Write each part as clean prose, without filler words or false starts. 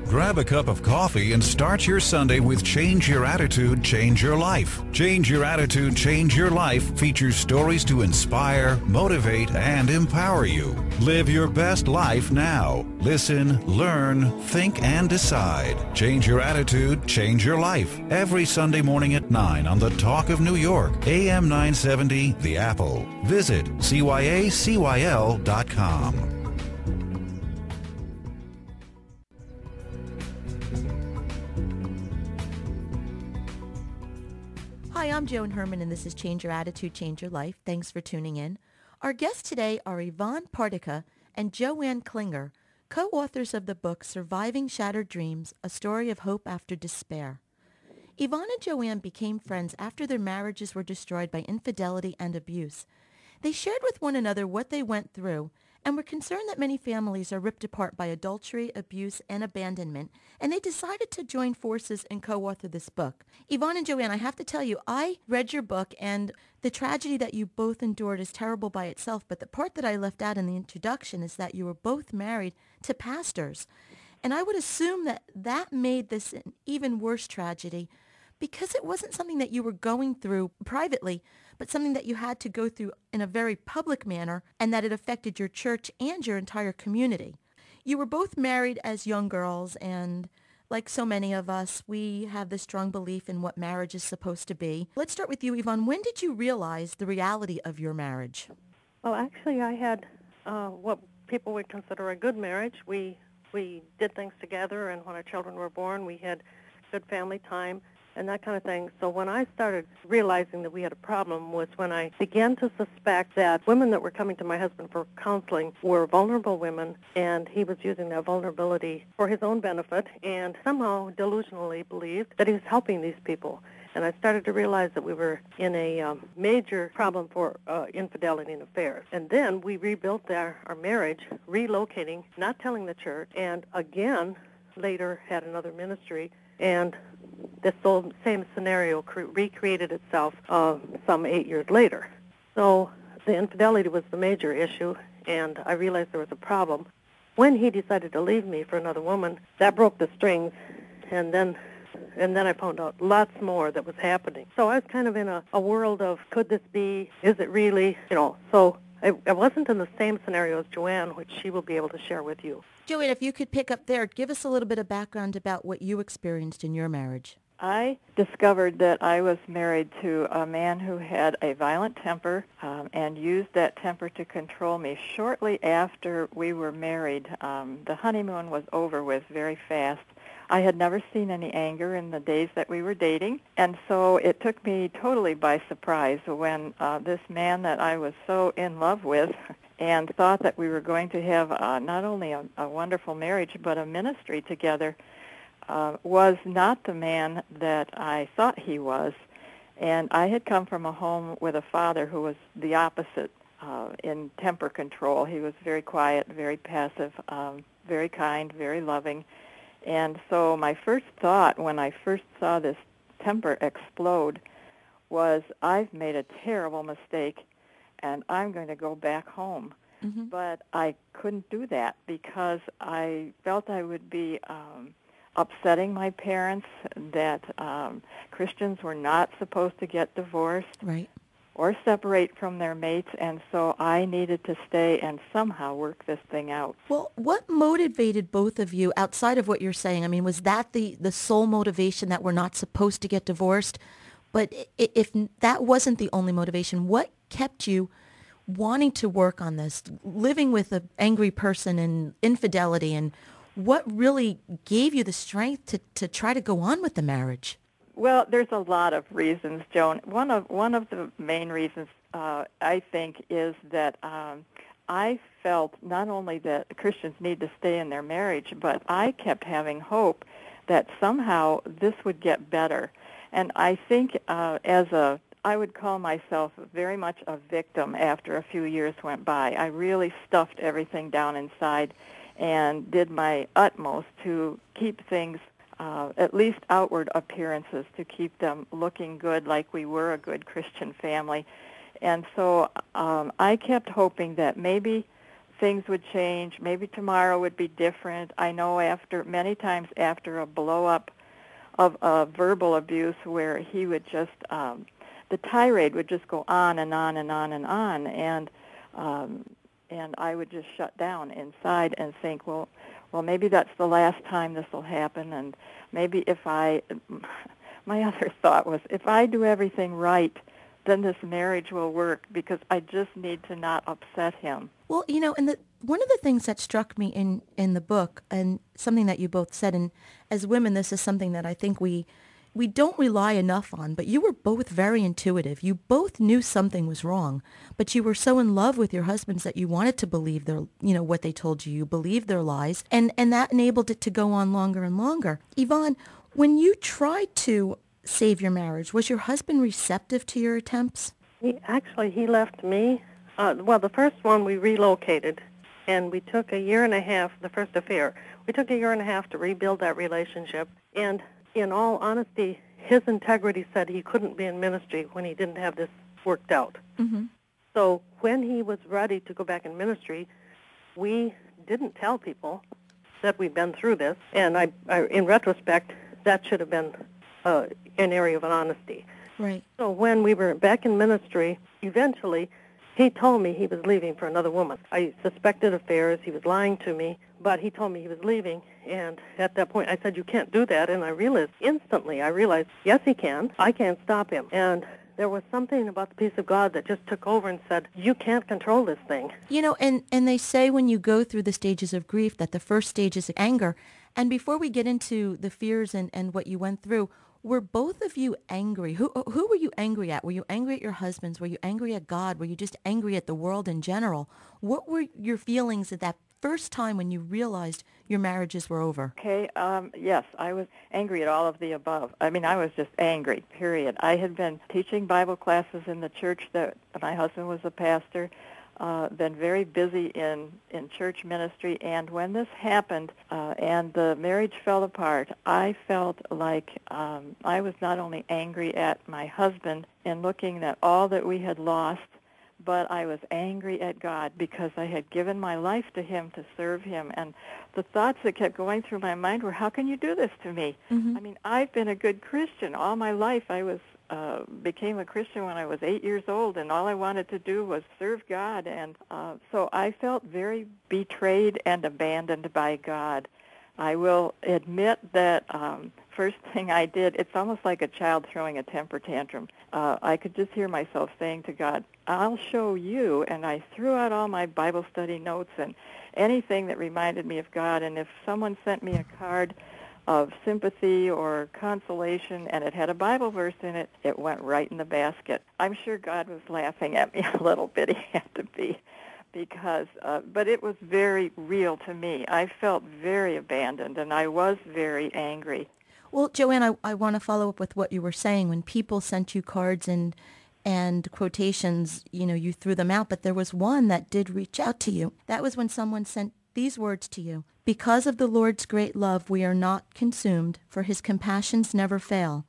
Grab a cup of coffee and start your Sunday with Change Your Attitude, Change Your Life. Change Your Attitude, Change Your Life features stories to inspire, motivate, and empower you. Live your best life now. Listen, learn, think, and decide. Change Your Attitude, Change Your Life. Every Sunday morning at 9 on the Talk of New York, AM 970, The Apple. Visit cyacyl.com. Hi, I'm Joan Herman, and this is Change Your Attitude, Change Your Life. Thanks for tuning in. Our guests today are Yvonne Partyka and Joanne Klinger, co-authors of the book Surviving Shattered Dreams, A Story of Hope After Despair. Yvonne and Joanne became friends after their marriages were destroyed by infidelity and abuse. They shared with one another what they went through and were concerned that many families are ripped apart by adultery, abuse, and abandonment, and they decided to join forces and co-author this book. Yvonne and Joanne, I have to tell you, I read your book, and the tragedy that you both endured is terrible by itself, but the part that I left out in the introduction is that you were both married to pastors. And I would assume that that made this an even worse tragedy because it wasn't something that you were going through privately, but something that you had to go through in a very public manner, and that it affected your church and your entire community. You were both married as young girls, and like so many of us, we have this strong belief in what marriage is supposed to be. Let's start with you, Yvonne. When did you realize the reality of your marriage? Well, actually, I had what people would consider a good marriage. We did things together, and when our children were born, we had good family time and that kind of thing. So when I started realizing that we had a problem was when I began to suspect that women that were coming to my husband for counseling were vulnerable women, and he was using that vulnerability for his own benefit and somehow delusionally believed that he was helping these people. And I started to realize that we were in a major problem for infidelity and affairs. And then we rebuilt our marriage, relocating, not telling the church, and again later had another ministry, and this same scenario recreated itself some 8 years later. So the infidelity was the major issue, and I realized there was a problem. When he decided to leave me for another woman, that broke the strings, and then I found out lots more that was happening. So I was kind of in a world of, could this be, is it really, so I wasn't in the same scenario as Joanne, which she will be able to share with you. Joanne, if you could pick up there, give us a little bit of background about what you experienced in your marriage. I discovered that I was married to a man who had a violent temper and used that temper to control me. Shortly after we were married, the honeymoon was over with very fast. I had never seen any anger in the days that we were dating, and so it took me totally by surprise when this man that I was so in love with and thought that we were going to have not only a wonderful marriage but a ministry together was not the man that I thought he was. And I had come from a home with a father who was the opposite in temper control. He was very quiet, very passive, very kind, very loving. And so my first thought when I first saw this temper explode was, I've made a terrible mistake, and I'm going to go back home. Mm-hmm. But I couldn't do that because I felt I would be upsetting my parents, that Christians were not supposed to get divorced. Right. Or separate from their mates, and so I needed to stay and somehow work this thing out. Well, what motivated both of you, outside of what you're saying? I mean, was that the sole motivation, that we're not supposed to get divorced? But if that wasn't the only motivation, what kept you wanting to work on this, living with an angry person and infidelity, and what really gave you the strength to try to go on with the marriage? Well, there's a lot of reasons, Joan. One of the main reasons, I think, is that I felt not only that Christians need to stay in their marriage, but I kept having hope that somehow this would get better. And I think I would call myself very much a victim after a few years went by. I really stuffed everything down inside and did my utmost to keep things, at least outward appearances, to keep them looking good, like we were a good Christian family. And so I kept hoping that maybe things would change. Maybe tomorrow would be different. I know many times after a blow-up of verbal abuse where he would just, the tirade would just go on and on and on and on, and I would just shut down inside and think, well, maybe that's the last time this will happen, and maybe my other thought was, if I do everything right, then this marriage will work, because I just need to not upset him. Well, and one of the things that struck me in the book, and something that you both said, and as women, this is something that I think we don't rely enough on, but you were both very intuitive. You both knew something was wrong, but you were so in love with your husbands that you wanted to believe their, what they told you. You believed their lies, and that enabled it to go on longer and longer. Yvonne, when you tried to save your marriage, was your husband receptive to your attempts? He left me. The first one we relocated, and we took a year and a half, the first affair. We took a year and a half to rebuild that relationship, and in all honesty, his integrity said he couldn't be in ministry when he didn't have this worked out. Mm-hmm. So when he was ready to go back in ministry, we didn't tell people that we'd been through this, and I in retrospect, that should have been an area of honesty. Right. So when we were back in ministry, eventually, he told me he was leaving for another woman. I suspected affairs. He was lying to me, but he told me he was leaving. And at that point, I said, you can't do that. And I realized, yes, he can. I can't stop him. And there was something about the peace of God that just took over and said, you can't control this thing. And they say when you go through the stages of grief that the first stage is anger. And before we get into the fears and what you went through, were both of you angry? Who were you angry at? Were you angry at your husbands? Were you angry at God? Were you just angry at the world in general? What were your feelings at that first time when you realized your marriages were over? Okay, yes, I was angry at all of the above. I mean, I was just angry, period. I had been teaching Bible classes in the church that my husband was a pastor, been very busy in church ministry, and when this happened and the marriage fell apart, I felt like I was not only angry at my husband and looking at all that we had lost, but I was angry at God because I had given my life to him to serve him. And the thoughts that kept going through my mind were, how can you do this to me? Mm-hmm. I mean, I've been a good Christian. All my life I became a Christian when I was 8 years old, and all I wanted to do was serve God. And so I felt very betrayed and abandoned by God. I will admit that first thing I did, it's almost like a child throwing a temper tantrum. I could just hear myself saying to God, I'll show you, and I threw out all my Bible study notes and anything that reminded me of God, and if someone sent me a card of sympathy or consolation and it had a Bible verse in it, it went right in the basket. I'm sure God was laughing at me a little bit. He had to be. But it was very real to me. I felt very abandoned, and I was very angry. Well, Joanne, I want to follow up with what you were saying. When people sent you cards and quotations, you threw them out, but there was one that did reach out to you. That was when someone sent these words to you. Because of the Lord's great love, we are not consumed, for his compassions never fail.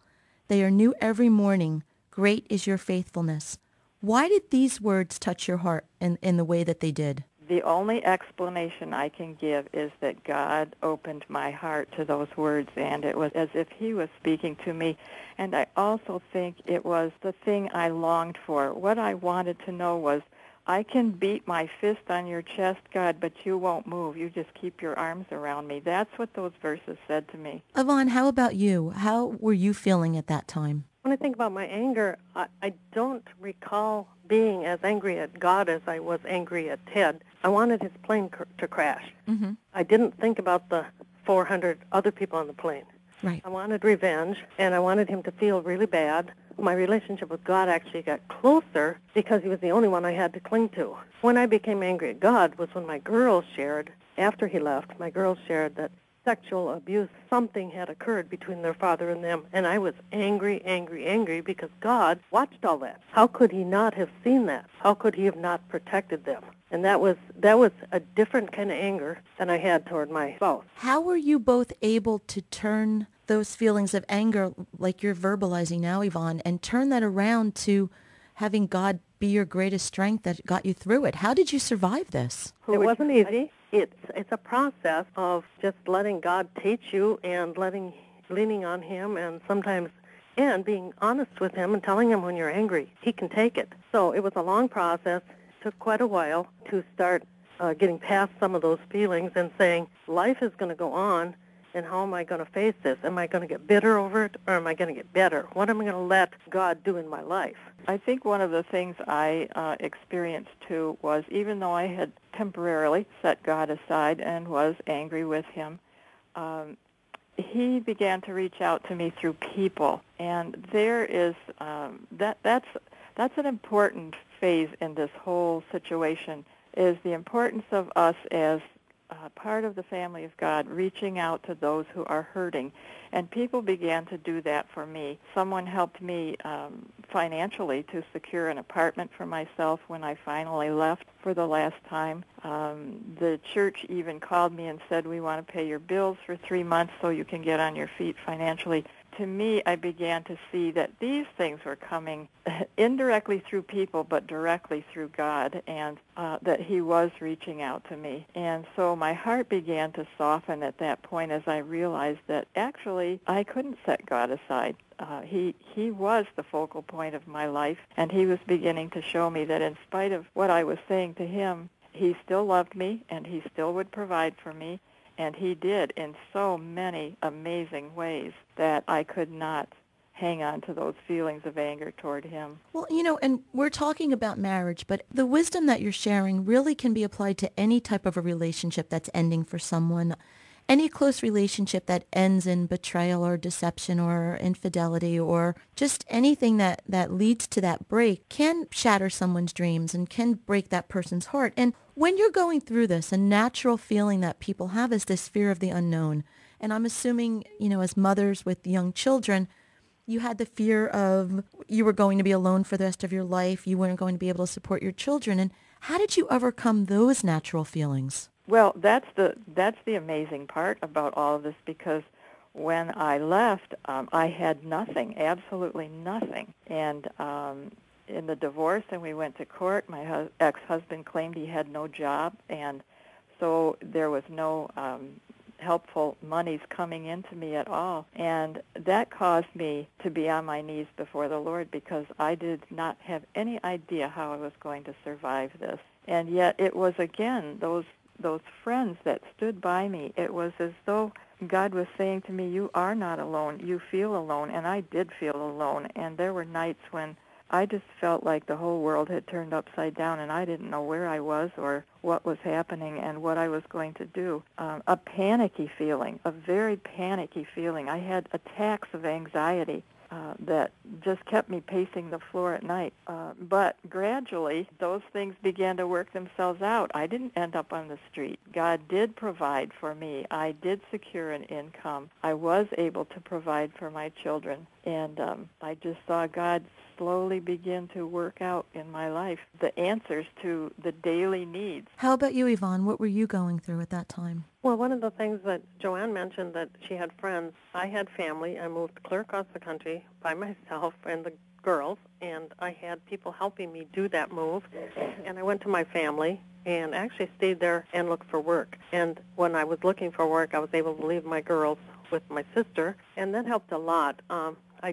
They are new every morning. Great is your faithfulness. Why did these words touch your heart in the way that they did? The only explanation I can give is that God opened my heart to those words, and it was as if he was speaking to me. And I also think it was the thing I longed for. What I wanted to know was, I can beat my fist on your chest, God, but you won't move. You just keep your arms around me. That's what those verses said to me. Yvonne, how about you? How were you feeling at that time? When I think about my anger, I don't recall being as angry at God as I was angry at Ted. I wanted his plane to crash. Mm-hmm. I didn't think about the 400 other people on the plane. Right. I wanted revenge, and I wanted him to feel really bad. My relationship with God actually got closer because he was the only one I had to cling to. When I became angry at God was when my girls shared, after he left, my girls shared that sexual abuse, something had occurred between their father and them, and I was angry, angry, angry because God watched all that. How could he not have seen that? How could he have not protected them? And that was a different kind of anger than I had toward my spouse. How were you both able to turn those feelings of anger, like you're verbalizing now, Yvonne, and turn that around to having God be your greatest strength that got you through it. How did you survive this? It wasn't easy. It's a process of just letting God teach you and leaning on Him, and sometimes and being honest with Him and telling Him when you're angry. He can take it. So it was a long process. It took quite a while to start getting past some of those feelings and saying, life is going to go on, and how am I going to face this? Am I going to get bitter over it, or am I going to get better? What am I going to let God do in my life? I think one of the things I experienced, too, was even though I had temporarily set God aside and was angry with Him, He began to reach out to me through people. And there is, that's an important phase in this whole situation, is the importance of us as part of the family of God reaching out to those who are hurting. And people began to do that for me. Someone helped me financially to secure an apartment for myself when I finally left for the last time. The church even called me and said, we want to pay your bills for 3 months so you can get on your feet financially. To me, I began to see that these things were coming indirectly through people, but directly through God, and that He was reaching out to me. And so my heart began to soften at that point as I realized that actually I couldn't set God aside. He was the focal point of my life, and He was beginning to show me that in spite of what I was saying to Him, He still loved me, and He still would provide for me. And He did in so many amazing ways that I could not hang on to those feelings of anger toward Him. Well, and we're talking about marriage, but the wisdom that you're sharing really can be applied to any type of a relationship that's ending for someone. Any close relationship that ends in betrayal or deception or infidelity or just anything that leads to that break can shatter someone's dreams and can break that person's heart. And when you're going through this, a natural feeling that people have is this fear of the unknown. And I'm assuming, as mothers with young children, you had the fear of you were going to be alone for the rest of your life. You weren't going to be able to support your children. And how did you overcome those natural feelings? Well, that's the amazing part about all of this, because when I left, I had nothing, absolutely nothing. And in the divorce, and we went to court, my ex-husband claimed he had no job, and so there was no helpful monies coming into me at all. And that caused me to be on my knees before the Lord, because I did not have any idea how I was going to survive this. And yet it was, again, those friends that stood by me. It was as though God was saying to me, you are not alone. You feel alone. And I did feel alone. And there were nights when I just felt like the whole world had turned upside down, and I didn't know where I was or what was happening and what I was going to do. A panicky feeling, a very panicky feeling. I had attacks of anxiety that just kept me pacing the floor at night. But gradually, those things began to work themselves out. I didn't end up on the street. God did provide for me. I did secure an income. I was able to provide for my children. And I just saw God slowly begin to work out in my life the answers to the daily needs. How about you, Yvonne? What were you going through at that time? Well, one of the things that Joanne mentioned, that she had friends, I had family. I moved clear across the country by myself and the girls, and I had people helping me do that move. And I went to my family and actually stayed there and looked for work. And when I was looking for work, I was able to leave my girls with my sister, and that helped a lot.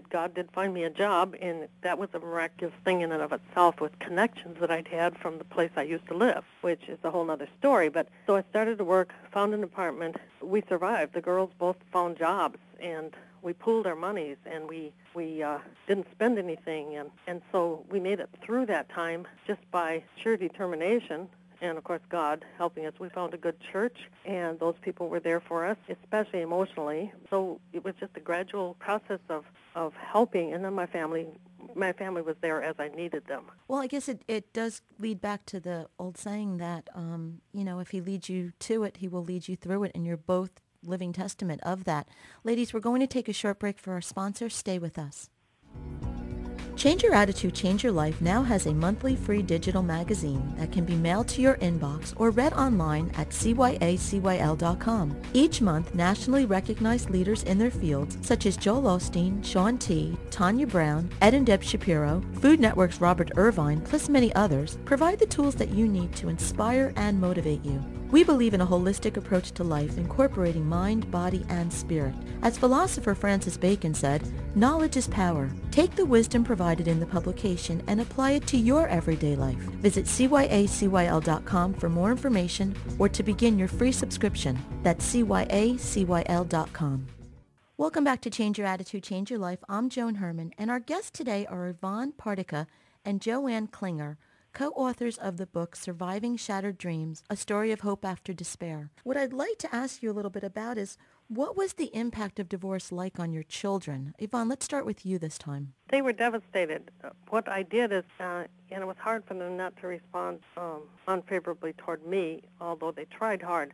God did find me a job, and that was a miraculous thing in and of itself, with connections that I'd had from the place I used to live, which is a whole other story. But so I started to work, found an apartment. We survived. The girls both found jobs, and we pooled our monies, and we didn't spend anything. And so we made it through that time just by sheer determination. And, of course, God helping us. We found a good church, and those people were there for us, especially emotionally. So it was just a gradual process of helping, and then my family was there as I needed them. Well, I guess it does lead back to the old saying that, if He leads you to it, He will lead you through it, and you're both living testament of that. Ladies, we're going to take a short break for our sponsor. Stay with us. Change Your Attitude, Change Your Life now has a monthly free digital magazine that can be mailed to your inbox or read online at cyacyl.com. Each month, nationally recognized leaders in their fields, such as Joel Osteen, Shaun T., Tanya Brown, Ed and Deb Shapiro, Food Network's Robert Irvine, plus many others, provide the tools that you need to inspire and motivate you. We believe in a holistic approach to life, incorporating mind, body, and spirit. As philosopher Francis Bacon said, knowledge is power. Take the wisdom provided in the publication and apply it to your everyday life. Visit cyacyl.com for more information or to begin your free subscription. That's cyacyl.com. Welcome back to Change Your Attitude, Change Your Life. I'm Joan Herman, and our guests today are Yvonne Partyka and Joanne Klinger, co-authors of the book Surviving Shattered Dreams, A Story of Hope After Despair. What I'd like to ask you a little bit about is, what was the impact of divorce like on your children? Yvonne, let's start with you this time. They were devastated. What I did is, and it was hard for them not to respond unfavorably toward me, although they tried hard.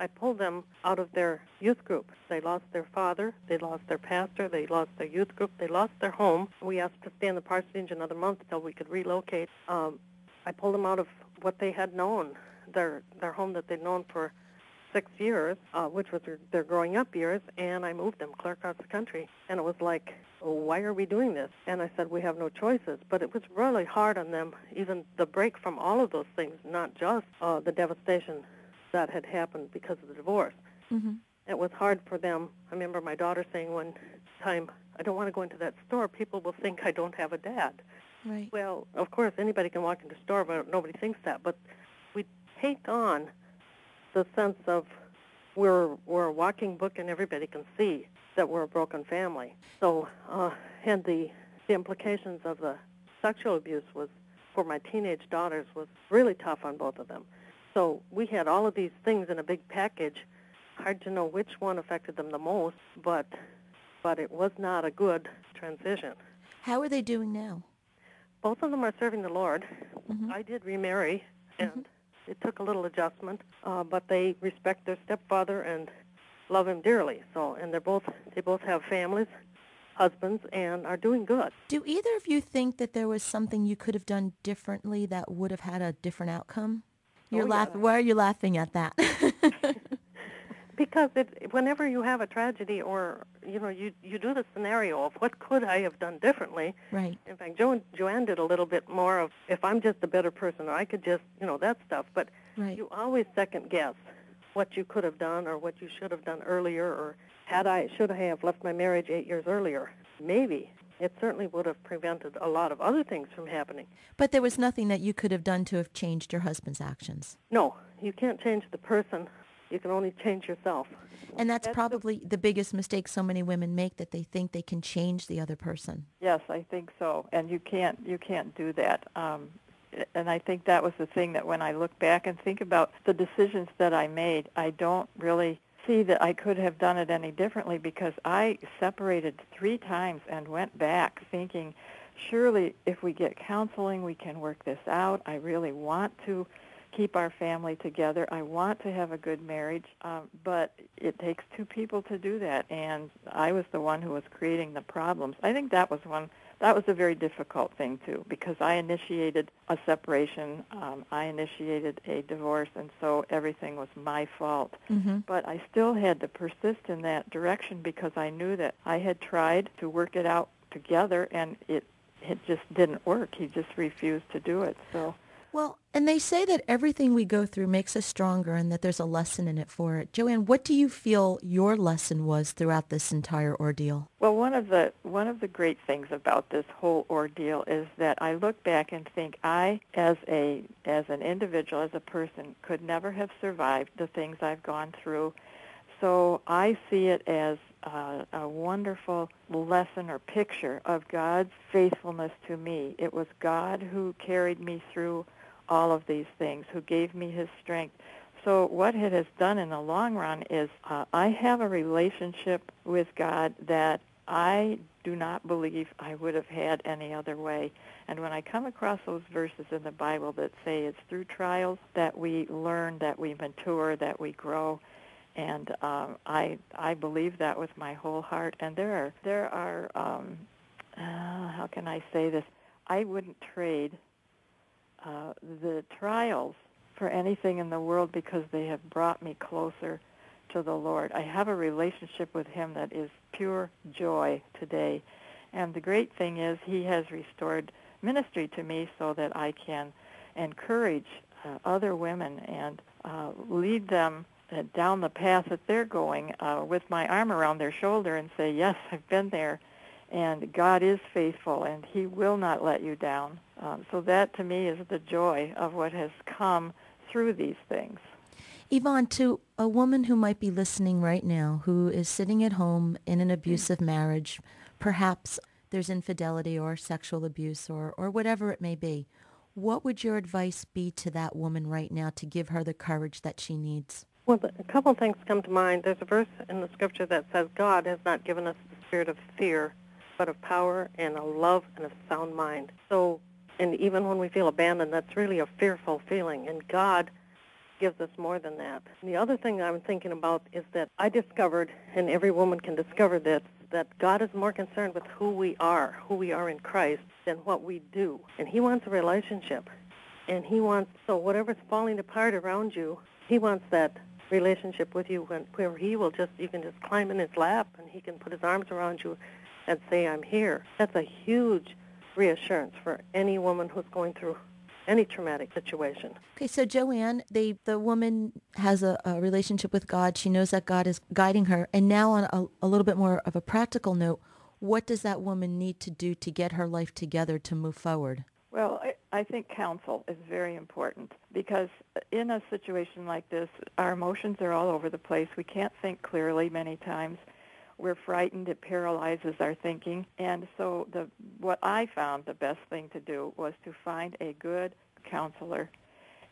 I pulled them out of their youth group. They lost their father, they lost their pastor, they lost their youth group, they lost their home. We asked to stay in the parsonage another month until we could relocate. I pulled them out of what they had known, their home that they'd known for 6 years, which was their growing up years, and I moved them clear across the country. And it was like, why are we doing this? And I said, we have no choices. But it was really hard on them, even the break from all of those things, not just the devastation that had happened because of the divorce. Mm-hmm. It was hard for them. I remember my daughter saying one time, I don't want to go into that store. People will think I don't have a dad. Right. Well, of course, anybody can walk into a store, but nobody thinks that. But we take on the sense of we're a walking book and everybody can see that we're a broken family. So, and the implications of the sexual abuse was, for my teenage daughters, was really tough on both of them. So we had all of these things in a big package. Hard to know which one affected them the most, but it was not a good transition. How are they doing now? Both of them are serving the Lord. Mm-hmm. I did remarry, and it took a little adjustment, but they respect their stepfather and love him dearly. So, and they both have families, husbands, and are doing good. Do either of you think that there was something you could have done differently that would have had a different outcome? You're laughing. Why are you laughing at that? Because whenever you have a tragedy, or you do the scenario of what could I have done differently. Right. In fact, Joanne did a little bit more of, if I'm just a better person, or I could just that stuff. But right. You always second guess what you could have done or what you should have done earlier, or should I have left my marriage 8 years earlier? Maybe. It certainly would have prevented a lot of other things from happening. But there was nothing that you could have done to have changed your husband's actions. No, you can't change the person. You can only change yourself. And that's probably the biggest mistake so many women make, that they think they can change the other person. Yes, I think so. And you can't do that. And I think that was the thing, that when I look back and think about the decisions that I made, I don't really see that I could have done it any differently, because I separated 3 times and went back thinking, surely if we get counseling, we can work this out. I really want to keep our family together. I want to have a good marriage, but it takes 2 people to do that, and I was the one who was creating the problems. I think that was a very difficult thing, too, because I initiated a separation. I initiated a divorce, and so everything was my fault. Mm-hmm. But I still had to persist in that direction, because I knew that I had tried to work it out together, and it just didn't work. He just refused to do it. So. Well, and they say that everything we go through makes us stronger, and that there's a lesson in it for it. Joanne, what do you feel your lesson was throughout this entire ordeal? Well, one of the great things about this whole ordeal is that I look back and think I, as an individual, as a person, could never have survived the things I've gone through. So I see it as a wonderful lesson or picture of God's faithfulness to me. It was God who carried me through all of these things, who gave me his strength. So what it has done in the long run is I have a relationship with God that I do not believe I would have had any other way. And when I come across those verses in the Bible that say it's through trials that we learn, that we mature, that we grow, and I believe that with my whole heart. And there are how can I say this? I wouldn't trade the trials for anything in the world because they have brought me closer to the Lord. I have a relationship with him that is pure joy today. And the great thing is he has restored ministry to me so that I can encourage other women and lead them down the path that they're going with my arm around their shoulder and say, yes, I've been there, and God is faithful, and he will not let you down. So that, to me, is the joy of what has come through these things. Yvonne, to a woman who might be listening right now, who is sitting at home in an abusive marriage, perhaps there's infidelity or sexual abuse or whatever it may be, what would your advice be to that woman right now to give her the courage that she needs? Well, a couple of things come to mind. There's a verse in the Scripture that says, God has not given us the spirit of fear, but of power and of love and of sound mind. So, and even when we feel abandoned, that's really a fearful feeling, and God gives us more than that. And the other thing I'm thinking about is that I discovered, and every woman can discover this, that God is more concerned with who we are in Christ, than what we do. And he wants a relationship. And he wants, so whatever's falling apart around you, he wants that relationship with you where he will you can just climb in his lap and he can put his arms around you and say, I'm here. That's a huge reassurance for any woman who's going through any traumatic situation. Okay, so Joanne, the woman has a relationship with God. She knows that God is guiding her. And now on a little bit more of a practical note, what does that woman need to do to get her life together to move forward? Well, I think counsel is very important because in a situation like this, our emotions are all over the place. We can't think clearly many times. We're frightened. It paralyzes our thinking. And so what I found the best thing to do was to find a good counselor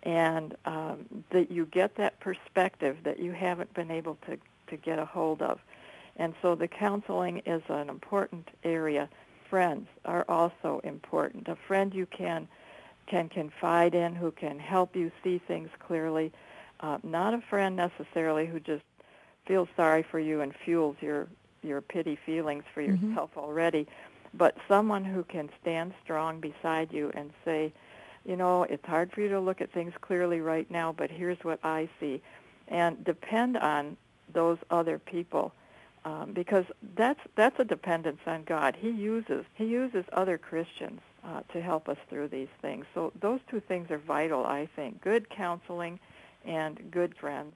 and that you get that perspective that you haven't been able to get a hold of. And so the counseling is an important area. Friends are also important. A friend you can confide in who can help you see things clearly. Not a friend necessarily who just feels sorry for you and fuels your pity feelings for yourself already, but someone who can stand strong beside you and say, you know, it's hard for you to look at things clearly right now, but here's what I see. And depend on those other people. Because that's a dependence on God. He uses other Christians to help us through these things. So those two things are vital, I think. Good counseling and good friends.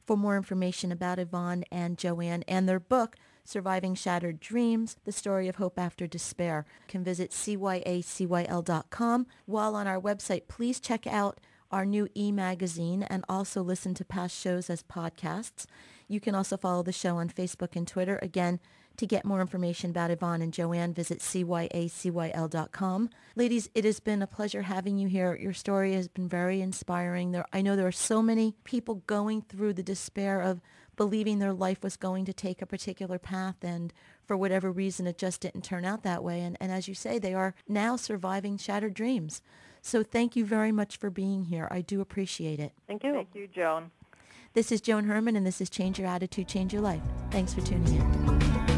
For more information about Yvonne and Joanne and their book, Surviving Shattered Dreams, The Story of Hope After Despair, you can visit cyacyl.com. While on our website, please check out our new e-magazine and also listen to past shows as podcasts. You can also follow the show on Facebook and Twitter. Again, to get more information about Yvonne and Joanne, visit cyacyl.com. Ladies, it has been a pleasure having you here. Your story has been very inspiring. I know there are so many people going through the despair of believing their life was going to take a particular path, and for whatever reason, it just didn't turn out that way. And as you say, they are now surviving shattered dreams. So thank you very much for being here. I do appreciate it. Thank you. Thank you, Joan. This is Joan Herman, and this is Change Your Attitude, Change Your Life. Thanks for tuning in.